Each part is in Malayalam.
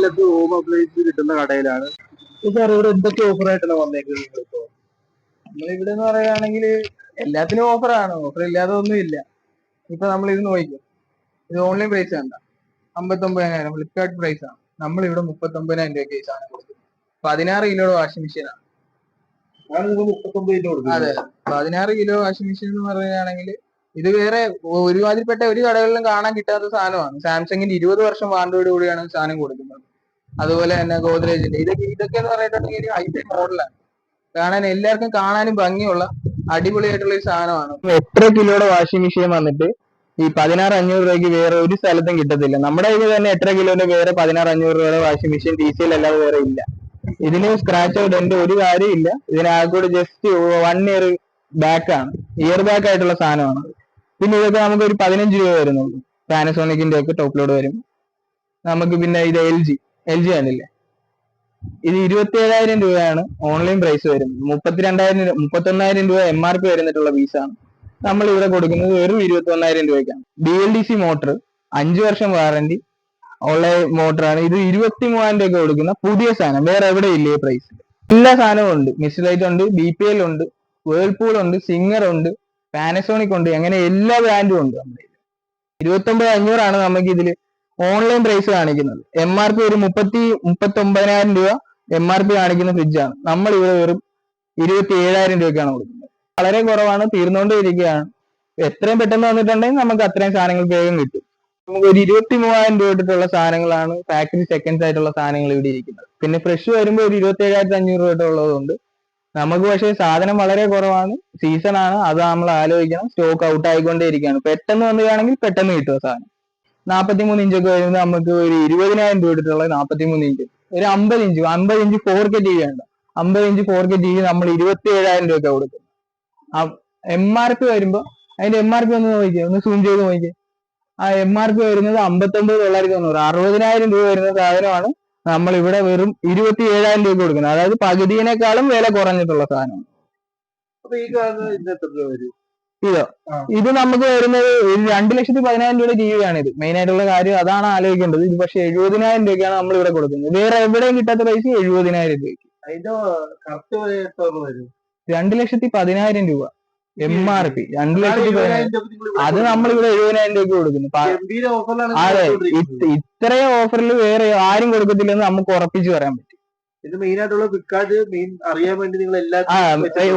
കൊല്ലത്ത് ഹോം അപ്ലയൻസ് കിട്ടുന്ന കടയിലാണ്. സാർ ഇവിടെ എന്തൊക്കെ ഓഫർ ആയിട്ടാണ് വന്നേക്കുന്നത് നിങ്ങളിപ്പോ? നമ്മളിവിടെ എന്ന് പറയുകയാണെങ്കിൽ എല്ലാത്തിനും ഓഫറാണ്, ഓഫർ ഇല്ലാതെ ഒന്നും ഇല്ല. ഇപ്പൊ നമ്മൾ ഇത് നോക്കിക്കും, ഇത് ഓൺലൈൻ പ്രൈസ് കണ്ട 59,000 ഫ്ലിപ്കാർട്ട് പ്രൈസ് ആണ്. നമ്മളിവിടെ 39,000 രൂപയ്ക്ക് ഈ സാധനം കൊടുക്കും. 16 കിലോയുടെ വാഷിംഗ് മെഷീനാണ്. അതെ, 16 കിലോ വാഷിംഗ് മെഷീൻ എന്ന് പറയുകയാണെങ്കിൽ ഇത് വേറെ ഒരുമാതിരിപ്പെട്ട ഒരു കടകളിലും കാണാൻ കിട്ടാത്ത സാധനമാണ്. സാംസങ്ങിന്റെ 20 വർഷം വാറന്റിയോട് കൂടിയാണ് സാധനം കൊടുക്കുന്നത്. അതുപോലെ തന്നെ ഗോദ്രേജിന്റെ ഇതൊക്കെ എന്ന് പറഞ്ഞിട്ടുണ്ടെങ്കിൽ ഹൈടെക് മോഡലാണ്. കാണാൻ എല്ലാവർക്കും കാണാനും ഭംഗിയുള്ള അടിപൊളിയായിട്ടുള്ള ഒരു സാധനമാണ്. എത്ര കിലോയുടെ വാഷിംഗ് മെഷീൻ വന്നിട്ട് ഈ 16,500 രൂപയ്ക്ക് വേറെ ഒരു സ്ഥലത്തും കിട്ടത്തില്ല. നമ്മുടെ കയ്യിൽ തന്നെ എത്ര കിലോന്റെ വേറെ 16,500 രൂപയുടെ വാഷിംഗ് മെഷീൻ TCL അല്ലാതെ വേറെ ഇല്ല. ഇതിന് സ്ക്രാച്ച് ഔട്ട് എന്റെ ഒരു കാര്യമില്ല. ഇതിനകത്തൂടെ ജസ്റ്റ് 1 ഇയർ ബാക്ക് ആണ്, ഇയർ ബാക്ക് ആയിട്ടുള്ള സാധനമാണ്. പിന്നെ ഇതൊക്കെ നമുക്ക് ഒരു 15 രൂപ വരുന്നുള്ളൂ. പാനസോണിക്കിന്റെ ഒക്കെ ടോപ്പ് ലോഡ് വരും നമുക്ക്. പിന്നെ ഇത് എൽ ജി ആണില്ലേ, ഇത് 27,000 രൂപയാണ് ഓൺലൈൻ പ്രൈസ് വരുന്നത്. 31,000 രൂപ MRP വരുന്നിട്ടുള്ള പീസാണ്. നമ്മൾ ഇവിടെ കൊടുക്കുന്നത് വെറും 21,000 രൂപയ്ക്കാണ്. BLDC മോട്ടർ 5 വർഷം വാറന്റി ഉള്ള മോട്ടറാണ്. ഇത് 23,000 രൂപയ്ക്ക് കൊടുക്കുന്ന പുതിയ സാധനം. വേറെ എവിടെ ഇല്ലേ പ്രൈസ്? എല്ലാ സാധനവും ഉണ്ട്. മിസ്ലൈറ്റ് ഉണ്ട്, BPL ഉണ്ട്, വേൾപൂൾ ഉണ്ട്, സിംഗർ ഉണ്ട്, പാനസോണിക് ഉണ്ട്, അങ്ങനെ എല്ലാ ബ്രാൻഡും ഉണ്ട്. നമ്മുടെ 29,500 നമുക്ക് ഇതില് ഓൺലൈൻ പ്രൈസ് കാണിക്കുന്നത്. MRP ഒരു 39,000 രൂപ MRP കാണിക്കുന്ന ഫ്രിഡ്ജാണ്. നമ്മൾ ഇവിടെ വെറും 27,000 രൂപയ്ക്കാണ് കൊടുക്കുന്നത്. വളരെ കുറവാണ്, തീർന്നുകൊണ്ടിരിക്കുകയാണ്. എത്രയും പെട്ടെന്ന് വന്നിട്ടുണ്ടെങ്കിൽ നമുക്ക് അത്രയും സാധനങ്ങൾ വേഗം കിട്ടും. നമുക്ക് ഒരു 23,000 രൂപ ഇട്ടിട്ടുള്ള സാധനങ്ങളാണ് ഫാക്ടറി സെക്കൻഡ്സ് ആയിട്ടുള്ള സാധനങ്ങൾ ഇവിടെ ഇരിക്കുന്നത്. പിന്നെ ഫ്രഷ് വരുമ്പോൾ ഒരു 27,500 രൂപ ഉള്ളതുകൊണ്ട് നമുക്ക്. പക്ഷേ സാധനം വളരെ കുറവാണ്, സീസൺ ആണ്, അത് നമ്മൾ ആലോചിക്കണം. സ്റ്റോക്ക് ഔട്ട് ആയിക്കൊണ്ടേ ഇരിക്കുകയാണ്. പെട്ടെന്ന് വന്നുകയാണെങ്കിൽ പെട്ടെന്ന് കിട്ടുക സാധനം. 43 ഇഞ്ചൊക്കെ വരുന്നത് നമുക്ക് ഒരു 20,000 രൂപ ഇട്ടിട്ടുള്ള 43 ഇഞ്ച്. ഒരു 50 ഇഞ്ച് 4K TV ഉണ്ട്. 50 ഇഞ്ച് 4K TV നമ്മൾ 27,000 രൂപയ്ക്ക് കൊടുക്കുന്നത്. MRP വരുമ്പോൾ അതിന്റെ MRP ഒന്ന് നോക്കിയേ, ഒന്ന് സൂം ചെയ്ത് നോക്കിയേ. ആ MRP വരുന്നത് 59,990. 60,000 രൂപ വരുന്ന സാധനമാണ് നമ്മൾ ഇവിടെ വെറും 27,000 രൂപ കൊടുക്കുന്നത്. അതായത് പകുതിയേക്കാളും വില കുറഞ്ഞിട്ടുള്ള സാധനമാണ്. അപ്പൊ ഈ ഇതിന് എത്ര രൂപ വരും? ഇത് നമുക്ക് വരുന്നത് 2,14,000 രൂപയുടെ TV ആണ്. ഇത് മെയിൻ ആയിട്ടുള്ള കാര്യം അതാണ് ആലോചിക്കേണ്ടത്. ഇത് പക്ഷെ 70,000 രൂപയ്ക്കാണ് നമ്മൾ ഇവിടെ കൊടുക്കുന്നത്. വേറെ എവിടെയും കിട്ടാത്ത പൈസ 70,000 രൂപയ്ക്ക്. അതിന്റെ കറക്റ്റ് വരും 2,10,000 രൂപ MRP. 2,10,000. അത് നമ്മളിവിടെ 70,000 രൂപയ്ക്ക് കൊടുക്കുന്നു. അതെ, ഇത്രയും ഓഫറിൽ വേറെ ആരും കൊടുക്കത്തില്ലെന്ന് നമുക്ക് ഉറപ്പിച്ച് പറയാൻ പറ്റും. ഇത് മെയിൻ ആയിട്ടുള്ള ഫ്ലിപ്കാർട്ട് അറിയാൻ വേണ്ടി നിങ്ങൾ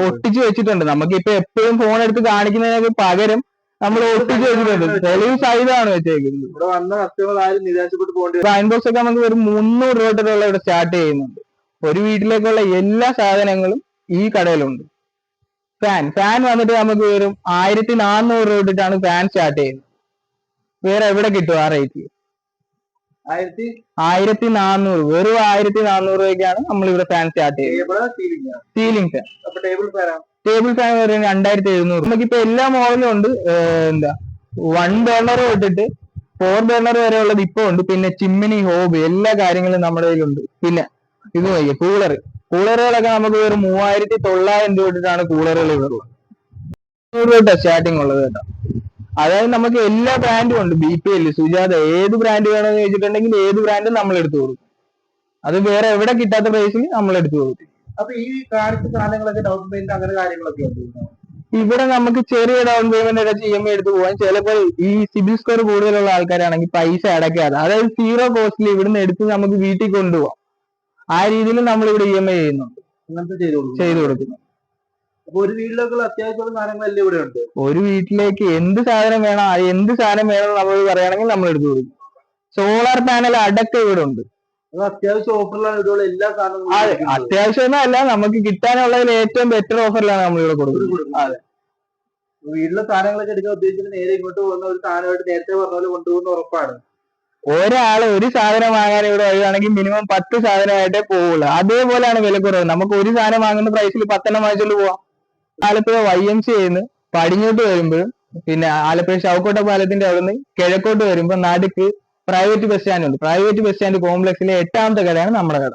ഒട്ടിച്ച് വെച്ചിട്ടുണ്ട്. നമുക്ക് ഇപ്പൊ എപ്പോഴും ഫോൺ എടുത്ത് കാണിക്കുന്നതിന് പകരം നമ്മൾ ഒട്ടിച്ച് വെച്ചിട്ടുണ്ട്. തെളിവ് സഹിതമാണ് വെച്ചേക്കുന്നത്. ഇവിടെ വന്ന കസ്റ്റമർ ആരും നിരാശപ്പെട്ട് പോകേണ്ടി. അയൺ ബോക്സ് ഒക്കെ നമുക്ക് ഒരു 300 രൂപ തൊട്ടുള്ള ഇവിടെ സ്റ്റാർട്ട് ചെയ്യുന്നുണ്ട്. ഒരു വീട്ടിലേക്കുള്ള എല്ലാ സാധനങ്ങളും ഈ കടയിലുണ്ട്. ഫാൻ വന്നിട്ട് നമുക്ക് വെറും 1,400 രൂപ തൊട്ടിട്ടാണ് ഫാൻ സ്റ്റാർട്ട് ചെയ്യുന്നത്. വേറെ എവിടെ കിട്ടും ആ റേറ്റ്? 1,400, വെറും 1,400 രൂപയ്ക്കാണ് നമ്മൾ ഇവിടെ ഫാൻ സ്റ്റാർട്ട് ചെയ്യുന്നത്. Ceiling fan. ടേബിൾ ഫാൻ വരെ 2,700. നമുക്കിപ്പോ എല്ലാ മോഡലും ഉണ്ട്. 1 ബർണർ തൊട്ടിട്ട് 4 ബർണർ വരെ ഉള്ളത് ഇപ്പൊ ഉണ്ട്. പിന്നെ ചിമ്മിനി, ഹോബ് എല്ലാ കാര്യങ്ങളും നമ്മുടെ കയ്യിലുണ്ട്. പിന്നെ ഇത് നോക്കിയ കൂളറുകളൊക്കെ നമുക്ക് ഒരു 3,900 രൂപ തൊട്ടിട്ടാണ് കൂളറുകൾ ഇവിടെ 100 രൂപ സ്റ്റാർട്ടിങ് ഉള്ളത് കേട്ടോ. അതായത് നമുക്ക് എല്ലാ ബ്രാൻഡും ഉണ്ട്. BPL, സുജാത, ഏത് ബ്രാൻഡ് വേണമെന്ന് ചോദിച്ചിട്ടുണ്ടെങ്കിൽ ഏത് ബ്രാൻഡും നമ്മൾ എടുത്തു കൊടുക്കും. അത് വേറെ എവിടെ കിട്ടാത്ത പ്രൈസിൽ നമ്മൾ എടുത്തു കൊടുക്കും. അപ്പൊ ഈ കാണിച്ച സാധനങ്ങളൊക്കെ ഡൗൺ പേയ്മെന്റ് അങ്ങനെ കാര്യങ്ങളൊക്കെ ഉണ്ട്. ഇവിടെ നമുക്ക് ചെറിയ ഡൗൺ പേയ്മെന്റ് അടച്ച് EMI എടുത്ത് പോകാൻ. ചിലപ്പോൾ ഈ സിബിൽ സ്കോർ കൂടുതലുള്ള ആൾക്കാരാണെങ്കിൽ പൈസ അടയ്ക്കാതെ, അതായത് 0 കോസ്റ്റിൽ ഇവിടുന്ന് എടുത്ത് നമുക്ക് വീട്ടിൽ കൊണ്ടുപോകാം. ആ രീതിയിൽ നമ്മൾ ഇവിടെ EMI ചെയ്യുന്നുണ്ട്, ചെയ്തു കൊടുക്കുന്നു. അപ്പൊ ഒരു വീട്ടിലേക്കുള്ള അത്യാവശ്യമുള്ള സാധനങ്ങളെല്ലാം ഇവിടെ ഉണ്ട്. ഒരു വീട്ടിലേക്ക് എന്ത് സാധനം വേണം നമ്മൾ പറയുകയാണെങ്കിൽ നമ്മൾ എടുത്തു കൊടുക്കും. സോളാർ പാനൽ അടക്കം ഇവിടെ ഉണ്ട്. അത്യാവശ്യം ഓഫറിലാണ് ഇവിടെയുള്ള എല്ലാ സാധനങ്ങളും. അതെ, അത്യാവശ്യം അല്ല, നമുക്ക് കിട്ടാനുള്ളതിൽ ഏറ്റവും ബെറ്റർ ഓഫറിലാണ് നമ്മൾ ഇവിടെ കൊടുക്കുന്നത്. അതെ, വീട്ടിലെ സാധനങ്ങളൊക്കെ എടുക്കാൻ ഉദ്ദേശിച്ചിട്ട് നേരെ ഇങ്ങോട്ട് പോകുന്ന ഒരു സാധനമായിട്ട് നേരത്തെ പറഞ്ഞ പോലെ കൊണ്ടുപോകുന്ന ഉറപ്പാണ്. ഒരാള് ഒരു സാധനം വാങ്ങാൻ ഇവിടെ വരികയാണെങ്കിൽ മിനിമം 10 സാധനമായിട്ടേ പോവുള്ളൂ. അതേപോലെയാണ് വിലക്കുറവ്. നമുക്ക് ഒരു സാധനം വാങ്ങുന്ന പ്രൈസിൽ 10 വാങ്ങിച്ചോണ്ട് പോവാം. ആലപ്പുഴ YMCA പടിഞ്ഞോട്ട് വരുമ്പോഴും, പിന്നെ ആലപ്പുഴ ശവക്കോട്ട പാലത്തിന്റെ അവിടുന്ന് കിഴക്കോട്ട് വരുമ്പോൾ നടുക്ക് പ്രൈവറ്റ് ബസ് സ്റ്റാൻഡ് ഉണ്ട്. പ്രൈവറ്റ് ബസ് സ്റ്റാൻഡ് കോംപ്ലക്സിലെ 8ാമത്തെ കടയാണ് നമ്മുടെ കട.